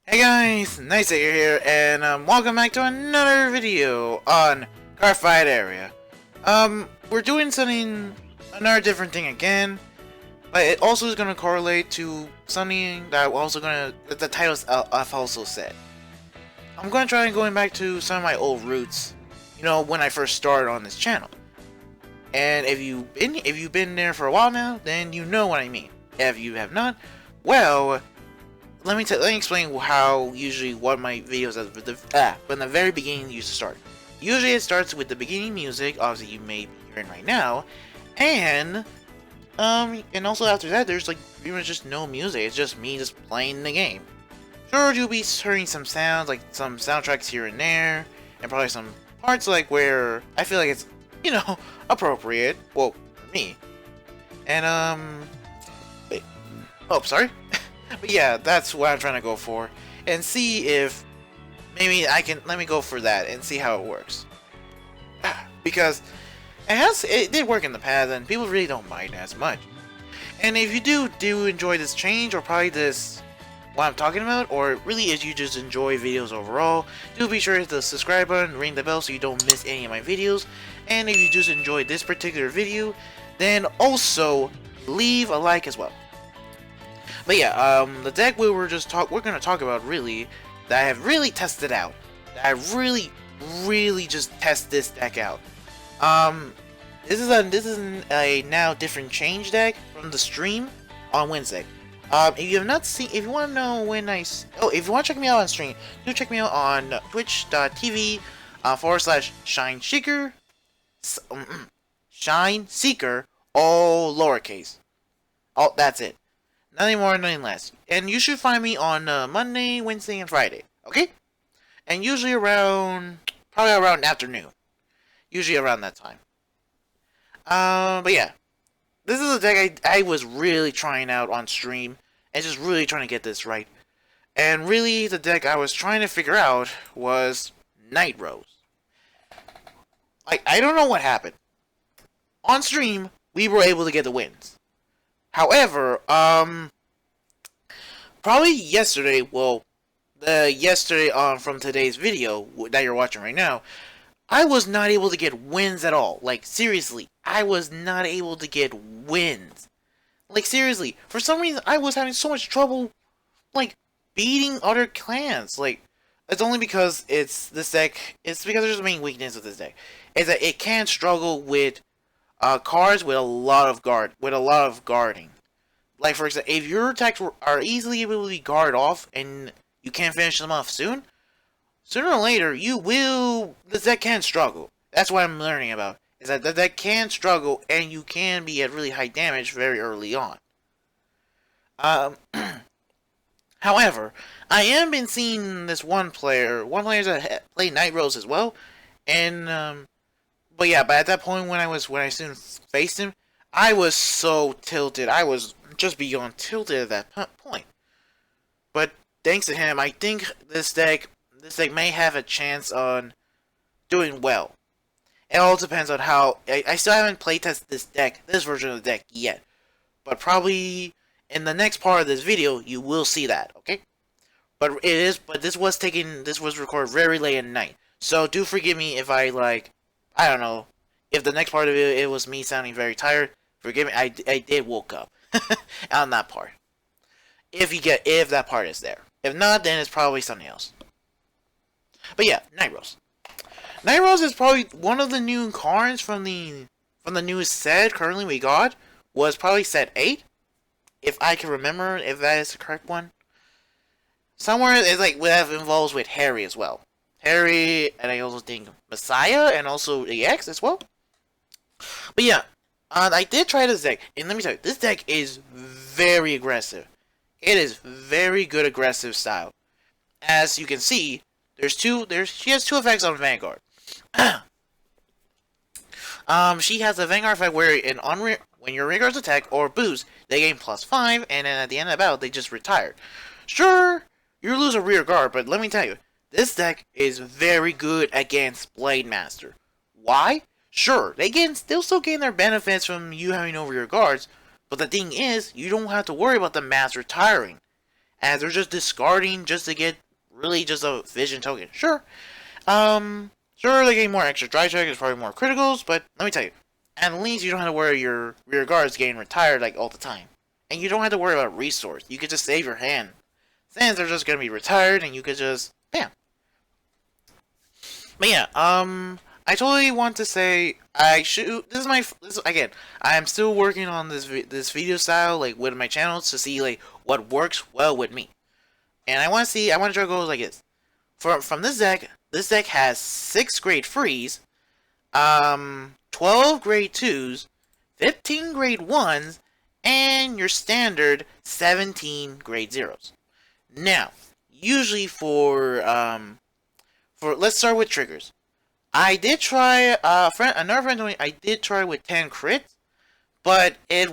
Hey guys, KnightSeeker here, and welcome back to another video on Cardfight Area. We're doing another different thing again, but it also is gonna correlate to something that the titles I've also said. I'm gonna try going back to some of my old roots, when I first started on this channel. And if you've been there for a while now, then you know what I mean. If you have not, well, let me explain what my videos from the very beginning used to start. Usually it starts with the beginning music, obviously you may be hearing right now, and also after that there's like pretty much just no music. It's just me just playing the game. Sure, you'll be hearing some sounds, like some soundtracks here and there, and probably some parts like where I feel like it's appropriate. Well, for me. And wait. Oh, sorry. But yeah, that's what I'm trying to go for, and see if maybe let me go for that and see how it works. Because it did work in the past, and people really don't mind as much. And if you do enjoy this change, or probably what I'm talking about, or really if you just enjoy videos overall, do be sure to hit the subscribe button, ring the bell so you don't miss any of my videos. And if you just enjoyed this particular video, then also leave a like as well. But yeah, the deck we're gonna talk about really, that I have really tested out. That I really just test this deck out. This is a now different change deck from the stream on Wednesday. If you have not seen, if you want to know when if you want to check me out on stream, do check me out on twitch.tv /ShineSeeker, ShineSeeker, all lowercase. Oh, that's it. Nothing more, nothing less. And you should find me on Monday, Wednesday, and Friday. Okay? And usually probably around afternoon. Usually around that time. But yeah. This is a deck I was really trying out on stream. And just really trying to get this right. And really, the deck I was trying to figure out was Night Rose. I don't know what happened. On stream, we were able to get the wins. However, probably yesterday, from today's video that you're watching right now, I was not able to get wins at all. Like, seriously, I was not able to get wins. Like, seriously, for some reason, I was having so much trouble, like, beating other clans. Like, it's only because it's because there's a main weakness of this deck. Is that it can struggle with cards with a lot of guarding. Like, for example, if your attacks are easily able to be guarded off and you can't finish them off sooner or later, this deck can struggle. That's what I'm learning about. Is that the deck can struggle and you can be at really high damage very early on. However, I am been seeing this one player that play Night Rose as well, and but at that point when I soon faced him, I was so tilted. I was just beyond tilted at that point. But thanks to him, I think this deck may have a chance on doing well. It all depends on how. I still haven't playtested this version of the deck yet, but probably in the next part of this video you will see that. Okay, but this was recorded very late at night, so do forgive me if I don't know, if the next part of it was me sounding very tired. Forgive me, I did woke up on that part. If that part is there. If not, then it's probably something else. But yeah, Night Rose. Night Rose is probably one of the new cards from the newest set currently we got. Was probably set 8. If I can remember if that is the correct one. Somewhere it's like that involves with Harry as well. Harry, and I also think Messiah, and also EX as well. But yeah, I did try this deck, and let me tell you, this deck is very aggressive. It is very good aggressive style. As you can see, she has 2 effects on Vanguard. She has a Vanguard effect where when your Vanguards attack or boost, they gain +5, and then at the end of the battle, they just retire. Sure, you lose a rear guard, but let me tell you, this deck is very good against Blade Master. Why? Sure, they'll still gain their benefits from you having over your guards, but the thing is, you don't have to worry about the mass retiring. as they're just discarding just to get really just a vision token. Sure, sure they get more extra dry check, it's probably more criticals, but let me tell you, at least you don't have to worry your rear guards getting retired like all the time. And you don't have to worry about resource. You could just save your hand. Since they're just gonna be retired and you could just bam. But yeah, I totally want to say again, I'm still working on this video style like with my channels to see like what works well with me. And I want to try to go like this. From this deck has 6 grade 3s, 12 grade 2s, 15 grade 1s, and your standard 17 grade 0s. Now, usually for let's start with triggers. I did try another friend told me I did try with 10 crits, but it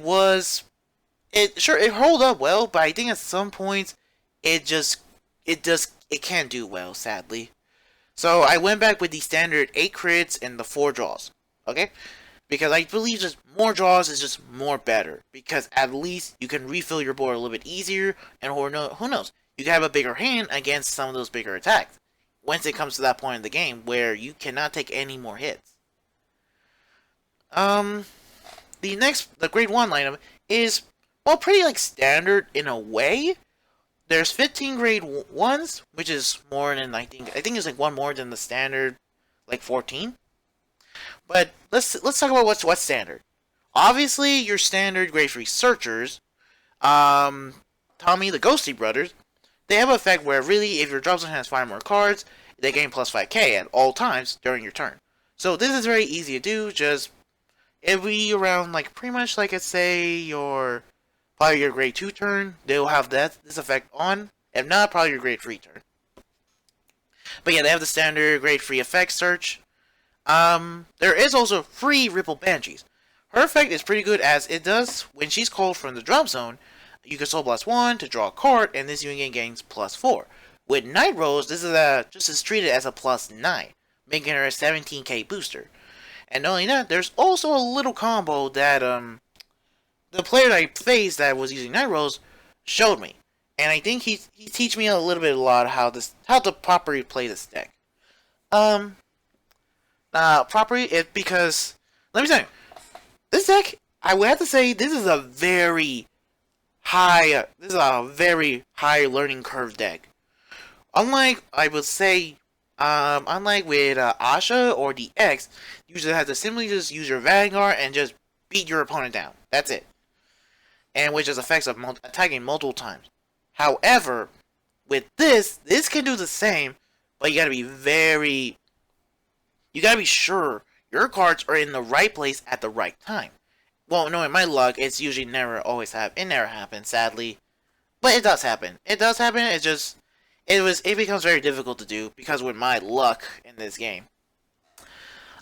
held up well, but I think at some points it can't do well, sadly. So I went back with the standard 8 crits and the 4 draws. Okay? Because I believe just more draws is just more better. Because at least you can refill your board a little bit easier, and who knows? You can have a bigger hand against some of those bigger attacks. Once it comes to that point in the game where you cannot take any more hits. The grade 1 lineup is, well, pretty like standard in a way. There's 15 grade 1s, which is more than I think it's like one more than the standard, like 14. But let's talk about what's standard. Obviously, your standard grade 3 searchers, Tommy the Ghosty Brothers, they have an effect where really, if your drop zone has 5 more cards, they gain plus 5k at all times during your turn. So this is very easy to do. Just every around, like pretty much like let's say probably your grade 2 turn, they'll have this effect on. If not, probably your grade 3 turn. But yeah, they have the standard grade 3 effect search. There is also free Ripple Banshees. Her effect is pretty good as it does when she's called from the drop zone. You can soul blast 1 to draw a card, and this unit gains plus 4. With Night Rose, this is just as treated as a plus 9, making her a 17k booster. And not only that, there's also a little combo that the player that I faced that was using Night Rose showed me, and I think he teach me a lot how to properly play this deck. Because let me tell you, this deck, I would have to say this is a very high learning curve deck. Unlike, I would say, unlike with Asha or the X, you just have to simply just use your Vanguard and just beat your opponent down. That's it. And which is effects of attacking multiple times. However, with this can do the same, but you gotta be sure your cards are in the right place at the right time. Well, no, in my luck, it's usually it never happens, sadly. But it does happen. It becomes very difficult to do because with my luck in this game.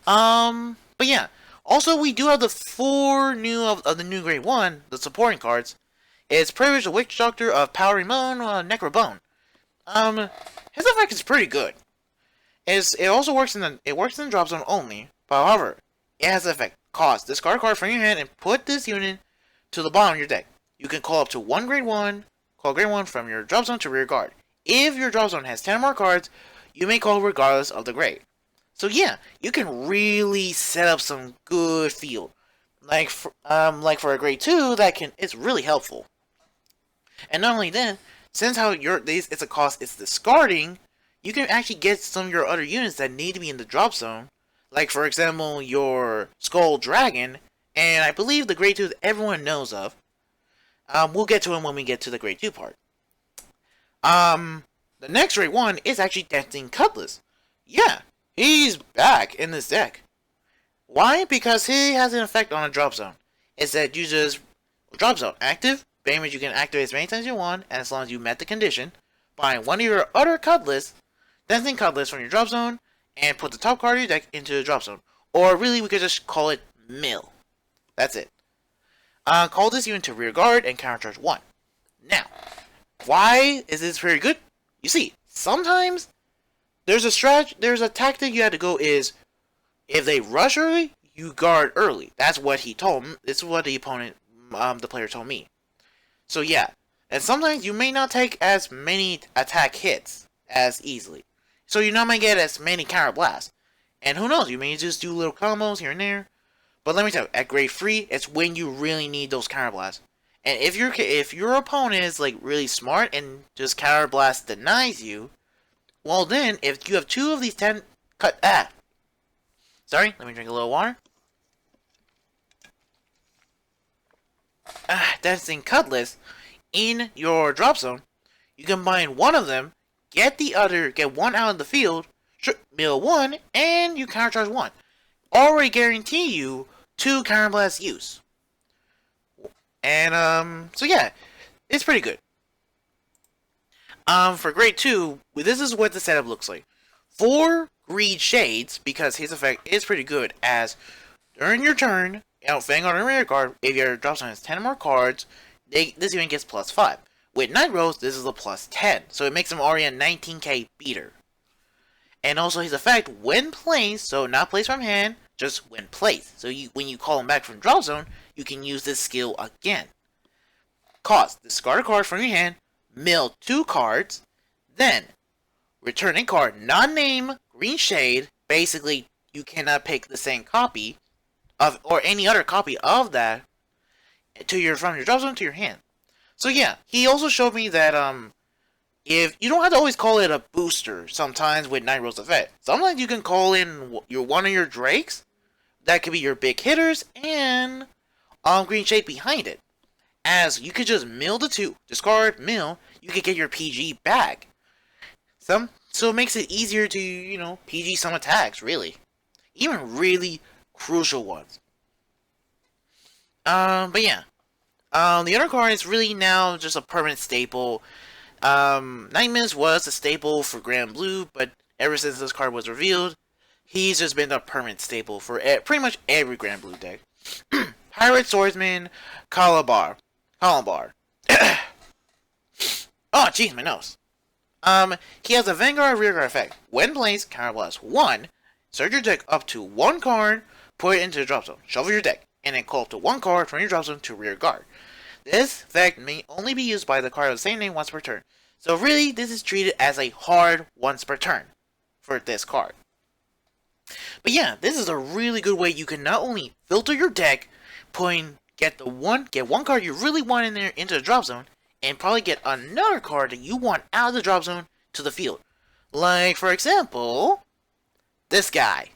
But yeah. Also, we do have the 4 new of the new grade 1, the supporting cards. It's Privilege the Witch Doctor of Powering Moan, Necrobone. His effect is pretty good. It also works in the drop zone only. But however, it has the effect. Cost. Discard a card from your hand and put this unit to the bottom of your deck. You can call up to one grade 1. Call grade 1 from your drop zone to rear guard. If your drop zone has 10 more cards, you may call regardless of the grade. So yeah, you can really set up some good field. Like for a grade 2, it's really helpful. And not only that, since it's a cost, it's discarding, you can actually get some of your other units that need to be in the drop zone. Like for example, your Skull Dragon, and I believe the grade 2 that everyone knows of. We'll get to him when we get to the grade 2 part. The next grade 1 is actually Dancing Cutlass. Yeah, he's back in this deck. Why? Because he has an effect on a drop zone. It's that uses drop zone active, damage you can activate as many times as you want, and as long as you met the condition, find one of your other Cutlass, Dancing Cutlass from your drop zone, and put the top card of your deck into the drop zone. Or really, we could just call it Mill. That's it. Call this unit to rear guard and countercharge 1. Now, why is this very good? You see, sometimes there's a tactic you have to go is, if they rush early, you guard early. That's what he told me. This is what the player told me. So yeah, And sometimes you may not take as many attack hits as easily. So you're not going to get as many counter blasts. And who knows, you may just do little combos here and there. But let me tell you, at grade 3, it's when you really need those counter blasts. And if your opponent is like really smart and just counter blast denies you, well then, if you have 2 of these 10 sorry, let me drink a little water. That's in Cutlass in your drop zone. You combine one of them, get one out of the field, mill one, and you countercharge one. Already guarantee you 2 counterblast use. And so yeah, it's pretty good. For grade 2, this is what the setup looks like. 4 Greed Shades, because his effect is pretty good, as during your turn, Vanguard and Rear Guard, if your drop zone has 10 or more cards, this unit gets +5. With Night Rose, this is a +10, so it makes him already a 19k beater. And also his effect, when placed, so not placed from hand, just when placed. So when you call him back from drop zone, you can use this skill again. Cost, discard a card from your hand, mill 2 cards, then return a card non-name Green Shade. Basically, you cannot pick the same copy of, or any other copy of that from your drop zone to your hand. So yeah, he also showed me that if you don't have to always call it a booster sometimes with Night Rose effect. Sometimes you can call in one of your Drakes. That could be your big hitters and Green Shade behind it. As you could just mill the 2, discard, mill, you could get your PG back. So it makes it easier to, PG some attacks, really. Even really crucial ones. But yeah. The other card is really now just a permanent staple. Nightmares was a staple for Granblue, but ever since this card was revealed, he's just been a permanent staple for pretty much every Granblue deck. Pirate Swordsman, Calabar. Oh, jeez, my nose. He has a Vanguard Rear Guard effect. When placed, counterblast 1, search your deck up to 1 card, put it into the drop zone, shuffle your deck, and then call up to 1 card from your drop zone to Rear Guard. This effect may only be used by the card of the same name once per turn. So really, this is treated as a hard once per turn for this card. But yeah, this is a really good way you can not only filter your deck, get one card you really want in there into the drop zone, and probably get another card that you want out of the drop zone to the field. Like, for example, this guy.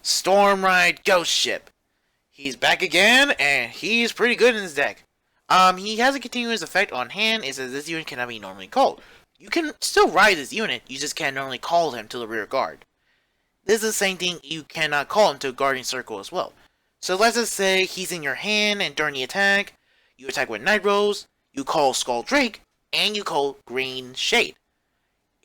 Stormride Ghost Ship. He's back again, and he's pretty good in this deck. He has a continuous effect on hand. It says this unit cannot be normally called. You can still ride this unit, you just can't normally call him to the rear guard. This is the same thing, you cannot call him to Guardian Circle as well. So let's just say he's in your hand, and during the attack, you attack with Night Rose, you call Skull Drake, and you call Green Shade.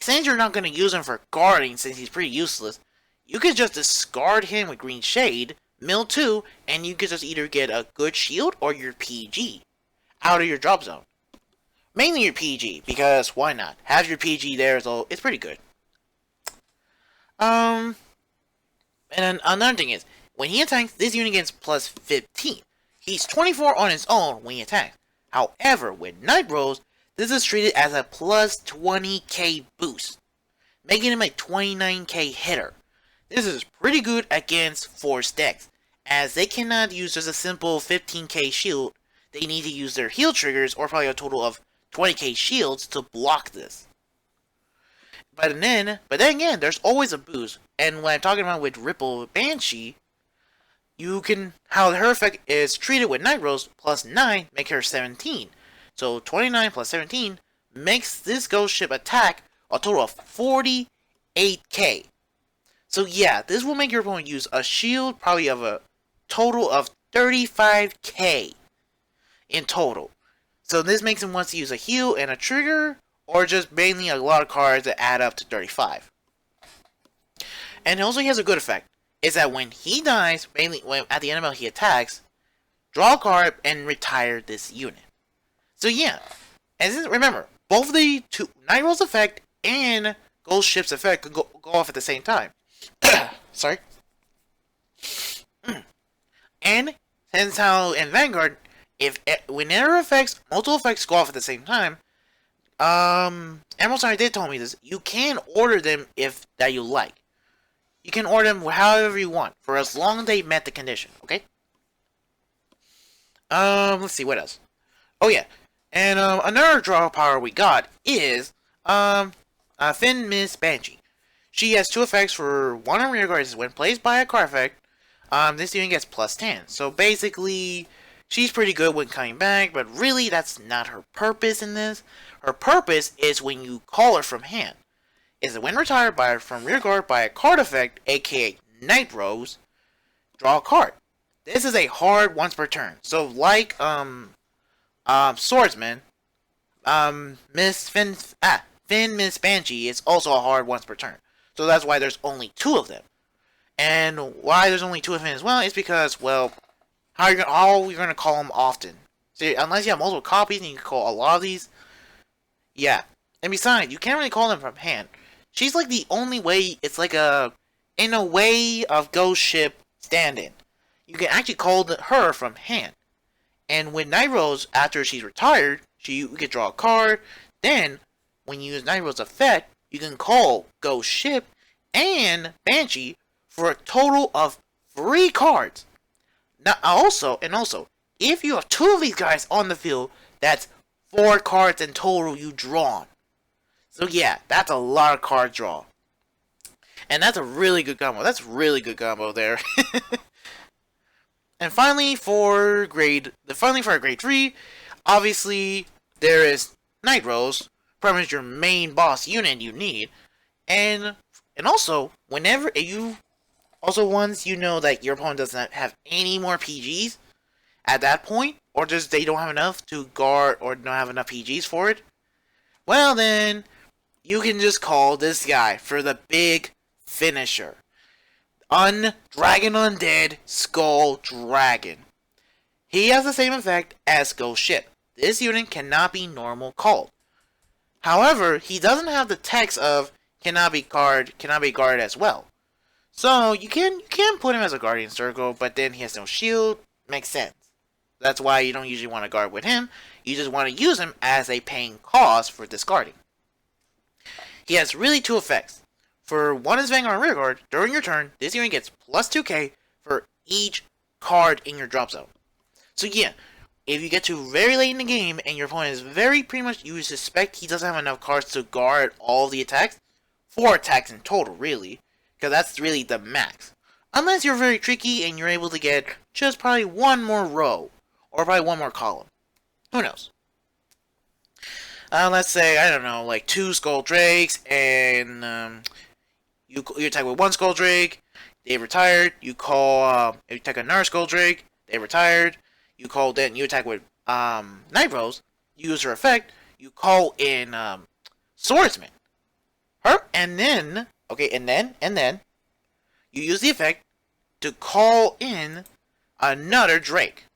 Since you're not going to use him for guarding, since he's pretty useless, you could just discard him with Green Shade, mill 2, and you could just either get a good shield or your PG out of your drop zone. Mainly your PG, because why not? Have your PG there, so it's pretty good. And then another thing is, when he attacks, this unit gets plus 15. He's 24 on his own when he attacks. However, with Night Rose, this is treated as a plus 20k boost, making him a 29k hitter. This is pretty good against forced decks, as they cannot use just a simple 15k shield. They need to use their heal triggers, or probably a total of 20k shields, to block this. But then again, there's always a boost. And when I'm talking about with Ripple Banshee, how her effect is treated with Night Rose, plus 9, make her 17. So 29 plus 17 makes this ghost ship attack a total of 48k. So yeah, this will make your opponent use a shield probably of a total of 35k in total. So this makes him want to use a heal and a trigger, or just mainly a lot of cards that add up to 35. And also he has a good effect, is that when he dies, mainly when at the end of he attacks, draw a card and retire this unit. So yeah, and remember, both the two Night Rose effect and Ghost Ship's effect could go off at the same time. Sorry. And since how in Vanguard, whenever multiple effects go off at the same time, Emerald Star did tell me this. You can order them if that you like. You can order them however you want, for as long as they met the condition. Okay. Let's see what else. Oh yeah, and another draw power we got is Thin Miss Banshee. She has 2 effects. For one on rear guards. When placed by a card effect, this unit gets plus 10. So basically, she's pretty good when coming back, but really that's not her purpose in this. Her purpose is when you call her from hand. Is that when retired from rear guard by a card effect, aka Night Rose, draw a card. This is a hard once per turn. So like Swordsman, Thin Miss Banshee is also a hard once per turn. So that's why there's only 2 of them. And why there's only 2 of them as well is because, well, how are you gonna call them often? So unless you have multiple copies and you can call a lot of these, yeah. And besides, you can't really call them from hand. She's like the only way. It's like in a way of Ghost Ship stand-in. You can actually call her from hand. And with Night Rose, after she's retired, you can draw a card. Then, when you use Night Rose's effect, you can call Ghost Ship and Banshee for a total of 3 cards. Now, also, if you have 2 of these guys on the field, that's 4 cards in total you drawn. So yeah, that's a lot of card draw. And that's a really good combo. That's really good combo there. And finally for grade 3, obviously there is Night Rose, pretty much your main boss unit you need. And also, once you know that your opponent doesn't have any more PGs at that point, or just they don't have enough to guard or don't have enough PGs for it, well then, you can just call this guy for the big finisher. Dragon Undead Skull Dragon. He has the same effect as Ghost Ship. This unit cannot be normal called. However, he doesn't have the text of cannot be guarded as well. So you can put him as a Guardian Circle, but then he has no shield. Makes sense. That's why you don't usually want to guard with him. You just want to use him as a paying cost for discarding. He has really 2 effects. For one is Vanguard and Rear Guard, during your turn, this unit gets plus 2k for each card in your drop zone. So yeah, if you get to very late in the game and your opponent is pretty much, you suspect he doesn't have enough cards to guard all the attacks, 4 attacks in total really, because that's really the max. Unless you're very tricky and you're able to get just probably 1 more row, or probably 1 more column. Who knows? Let's say, I don't know, like 2 Skull Drakes, and you attack with 1 Skull Drake, they retired, you attack another Skull Drake, they retired, you attack with Night Rose, you use her effect, you call in Swordsman. And then you use the effect to call in another Drake.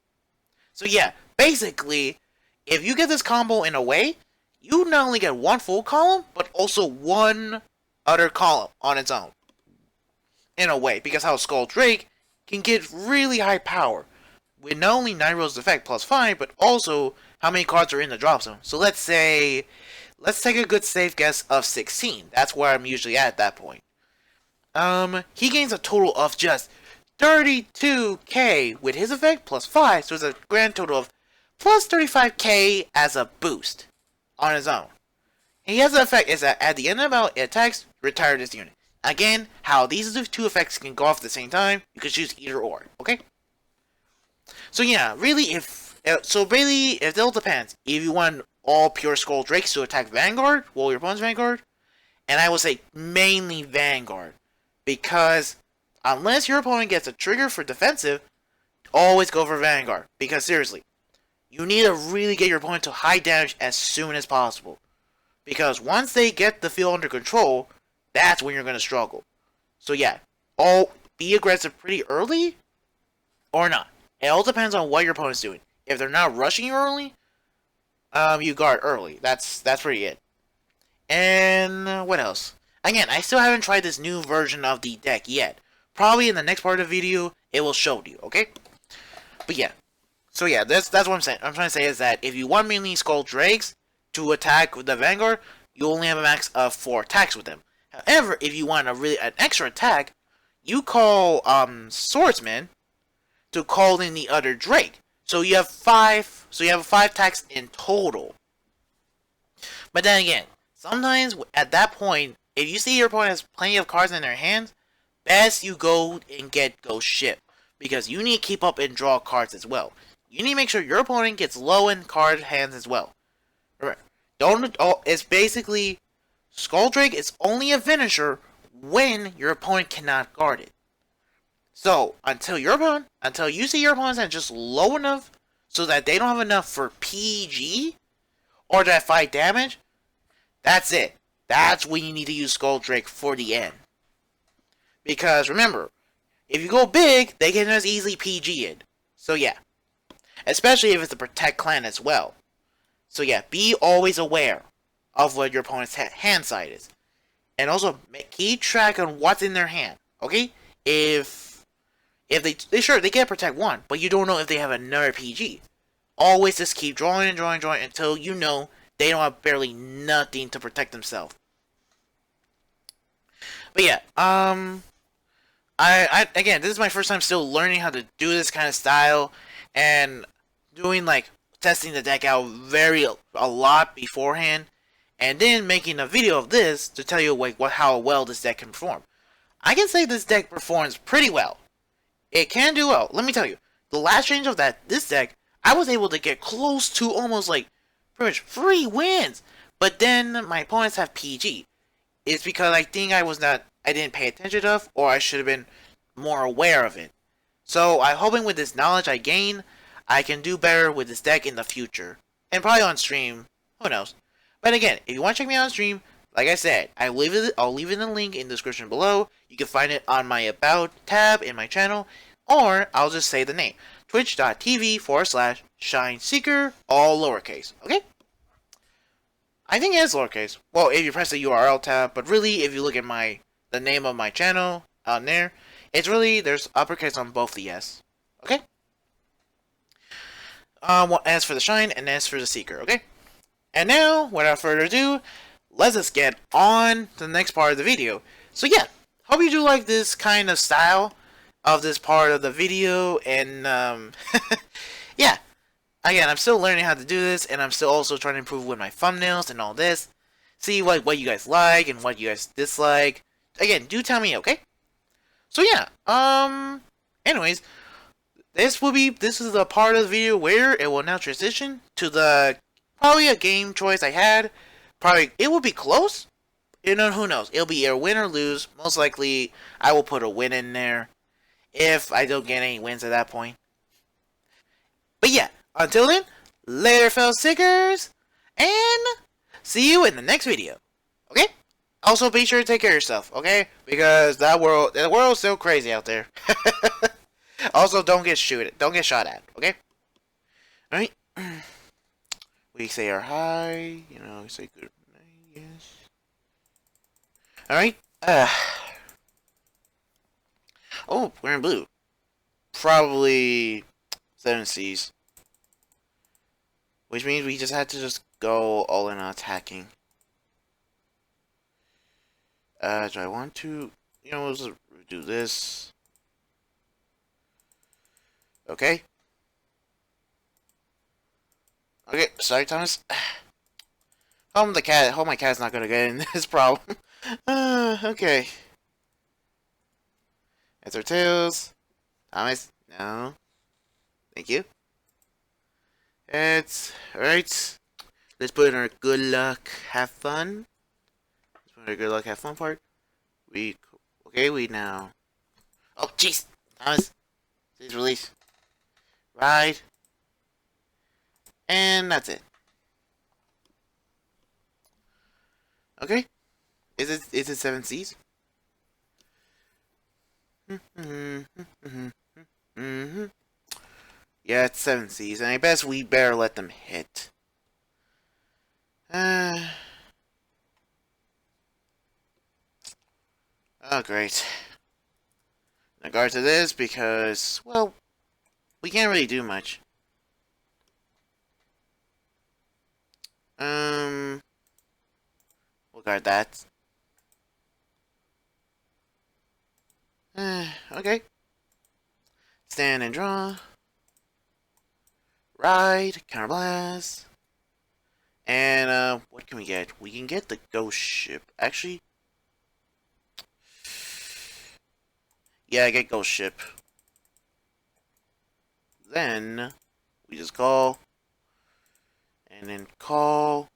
So yeah, basically, if you get this combo in a way, you not only get 1 full column, but also 1 other column on its own. In a way, because how Skull Drake can get really high power, with not only Night Rose's effect plus 5, but also how many cards are in the drop zone. So let's take a good safe guess of 16. That's where I'm usually at that point. He gains a total of just 32k with his effect plus 5, so it's a grand total of plus 35k as a boost on his own. He has the effect is that at the end of it attacks, retire this unit. Again, how these 2 effects can go off at the same time, you can choose either or, okay? So yeah, really it all depends. If you want all pure Skull Drakes to attack Vanguard, your opponent's Vanguard, and I will say mainly Vanguard, because unless your opponent gets a trigger for defensive, always go for Vanguard, because seriously, you need to really get your opponent to high damage as soon as possible. Because once they get the field under control, that's when you're going to struggle. So yeah, be aggressive pretty early, or not. It all depends on what your opponent's doing. If they're not rushing you early, you guard early. That's pretty it. And what else? Again, I still haven't tried this new version of the deck yet. Probably in the next part of the video, it will show you, okay? But yeah. So yeah, that's what I'm saying. I'm trying to say is that if you want mainly Skull Drakes to attack with the Vanguard, you only have a max of 4 attacks with them. However, if you want an extra attack, you call Swordsman to call in the other Drake. So you have 5. So you have 5 attacks in total. But then again, sometimes at that point, if you see your opponent has plenty of cards in their hands, best you go and get Ghost Ship, because you need to keep up and draw cards as well. You need to make sure your opponent gets low in card hands as well. Remember, it's basically Skulldrake is only a finisher when your opponent cannot guard it. So until you see your opponent's hand just low enough so that they don't have enough for PG or that fight damage, that's it. That's when you need to use Skulldrake for the end. Because remember, if you go big, they can just easily PG it. So yeah. Especially if it's a Protect clan as well. So yeah, be always aware of what your opponent's hand side is. And also, keep track on what's in their hand. Okay? If they sure, they get Protect 1, but you don't know if they have another PG. Always just keep drawing and drawing and drawing until you know they don't have barely nothing to protect themselves. But yeah, again, this is my first time still learning how to do this kind of style, and doing like testing the deck out a lot beforehand, and then making a video of this to tell you like how well this deck can perform. I can say this deck performs pretty well. It can do well. Let me tell you, the last change of this deck, I was able to get close to almost like pretty much 3 wins, but then my opponents have PG. It's because I think I didn't pay attention enough, or I should have been more aware of it. So I'm hoping with this knowledge I gain, I can do better with this deck in the future. And probably on stream, who knows. But again, if you want to check me out on stream, like I said, I'll leave it in the link in the description below. You can find it on my About tab in my channel, or I'll just say the name. Twitch.tv/KnightSeeker, all lowercase, okay? I think it is lowercase. Well, if you press the URL tab, but really, if you look at the name of my channel on there, it's really, there's uppercase on both the S. Okay? S for the Shine and S for the Seeker, okay? And now, without further ado, let's just get on to the next part of the video. So yeah, hope you do like this kind of style of this part of the video, and yeah. Again, I'm still learning how to do this, and I'm still also trying to improve with my thumbnails and all this. See what you guys like and what you guys dislike. Again, do tell me, okay? So yeah, anyways, this is the part of the video where it will now transition to probably a game choice I had. Probably, it will be close. You know, who knows? It'll be either win or lose. Most likely, I will put a win in there if I don't get any wins at that point. But yeah, until then, later fellow Seekers, and see you in the next video, okay? Also, be sure to take care of yourself, okay? Because the world's so crazy out there. Also, don't get shot at, okay? Alright? We say our hi, we say good night, yes. Alright? Oh, we're in blue. Probably 7 Cs. Which means we just had to go all in on attacking. Do I want to... let's do this. Okay. Okay, sorry Thomas. Hope my cat's not gonna get in this problem. Okay. That's our tails. Thomas, no. Thank you. It's alright. Let's put in our good luck, have fun. Let's put in our good luck, have fun part. We now. Oh, jeez, Thomas, please release. Ride, and that's it. Okay, is it 7 Cs? Yeah, it's 7 Cs, and I guess we better let them hit. Oh, great. In regard to this, because, well, we can't really do much. We'll guard that. Okay. Stand and draw. Ride, counterblast. And, what can we get? We can get the ghost ship. Actually, yeah, I get ghost ship. Then, we just call. And then call.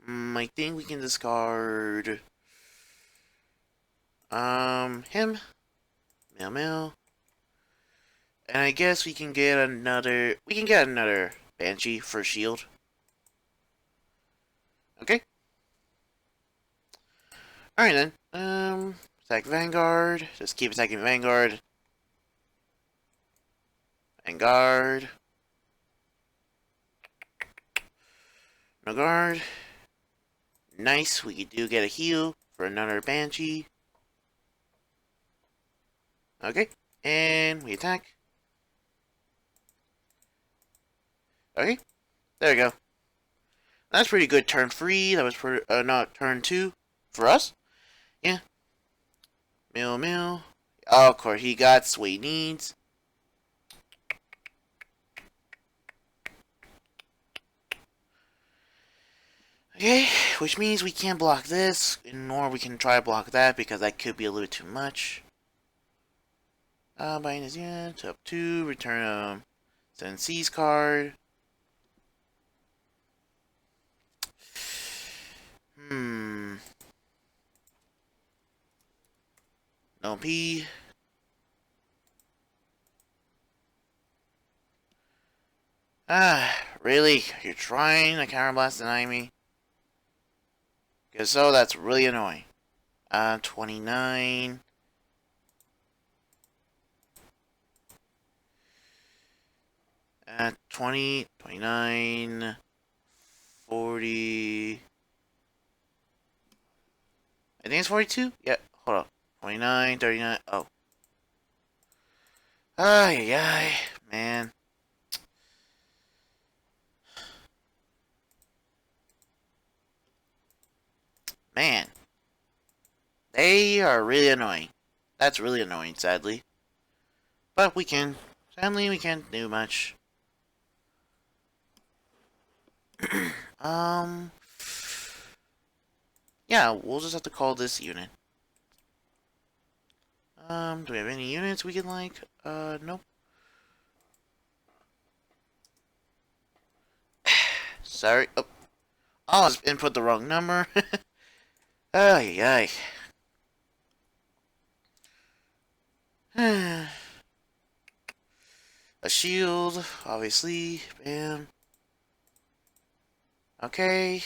I think we can discard... him. Mail. And I guess we can get another... We can get another Banshee for shield. Okay. Alright then. Attack Vanguard. Just keep attacking Vanguard. Vanguard. No guard. Nice. We do get a heal for another Banshee. Okay. And we attack. Okay. There we go. That's pretty good. Turn 3. That was for not turn 2 for us. Yeah. Mill. Oh, of course, he got what he needs. Okay, which means we can't block this, nor we can try to block that, because that could be a little too much. Buying his unit, up 2, return send C's card. No P. Really? You're trying to counterblast deny me? Because so, that's really annoying. 29. At 20, 29, 40. I think it's 42? Yeah, hold up. 29, 39. Oh. Ay, man. Man. They are really annoying. That's really annoying, sadly. But sadly, we can't do much. Yeah, we'll just have to call this unit. Do we have any units we can like? Nope. Sorry. Oh, I input the wrong number. Ay. A shield, obviously. Bam. Okay.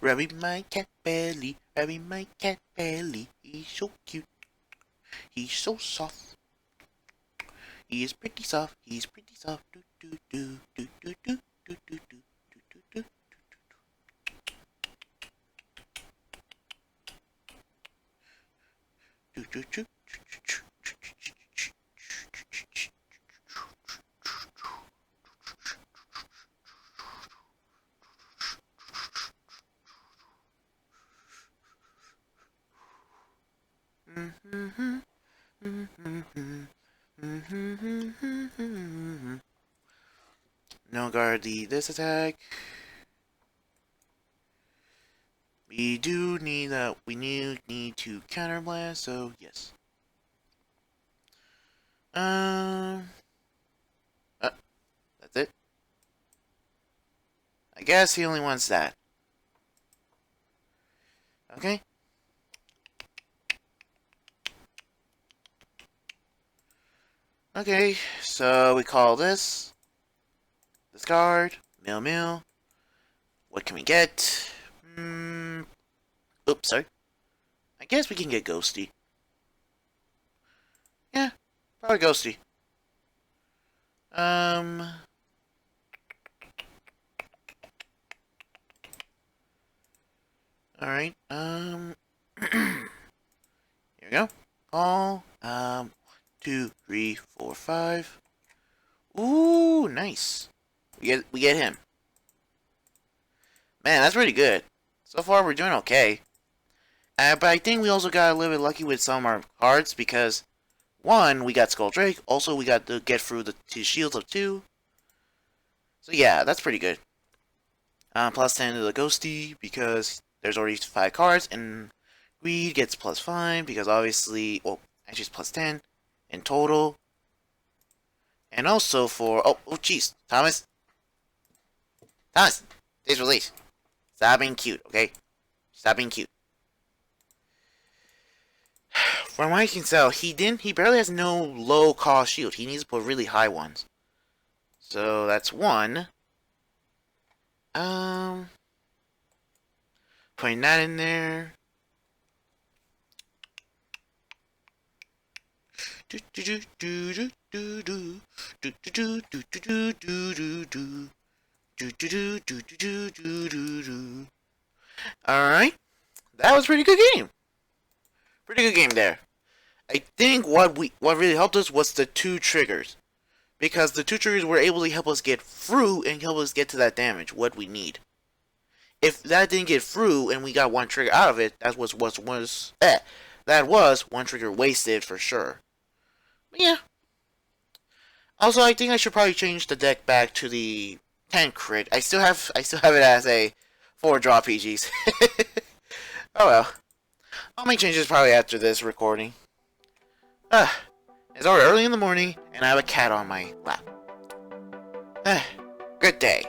Rubbing my cat belly, he's so cute, he's so soft, he is pretty soft, he's pretty soft, No guard this attack. We do need that. We need to counterblast. So yes. That's it. I guess he only wants that. Okay. Okay, so we call this discard, mill. What can we get? Oops, sorry. I guess we can get Ghosty. Yeah, probably Ghosty. Alright, here we go. Call, 2, 3, 4, 5. Ooh, nice. We get him. Man, that's pretty good. So far, we're doing okay. But I think we also got a little bit lucky with some of our cards because, one, we got Skull Drake. Also, we got to get through the 2 shields of 2. So yeah, that's pretty good. Plus 10 to the Ghosty because there's already 5 cards, and Greed gets plus 5 because obviously, well, actually it's plus 10 in total. And also for, oh jeez, Thomas, today's release. Stop being cute, okay? Stop being cute. From what I can tell, he barely has no low cost shield. He needs to put really high ones. So that's 1. Putting that in there. Alright. That was a pretty good game. Pretty good game there. I think what really helped us was the 2 triggers. Because the 2 triggers were able to help us get through and help us get to that damage, what we need. If that didn't get through and we got 1 trigger out of it, that was 1 trigger wasted for sure. But yeah. Also, I think I should probably change the deck back to the 10 crit. I still have it as a 4 draw PGs. Oh well. I'll make changes probably after this recording. It's already early in the morning, and I have a cat on my lap. Good day.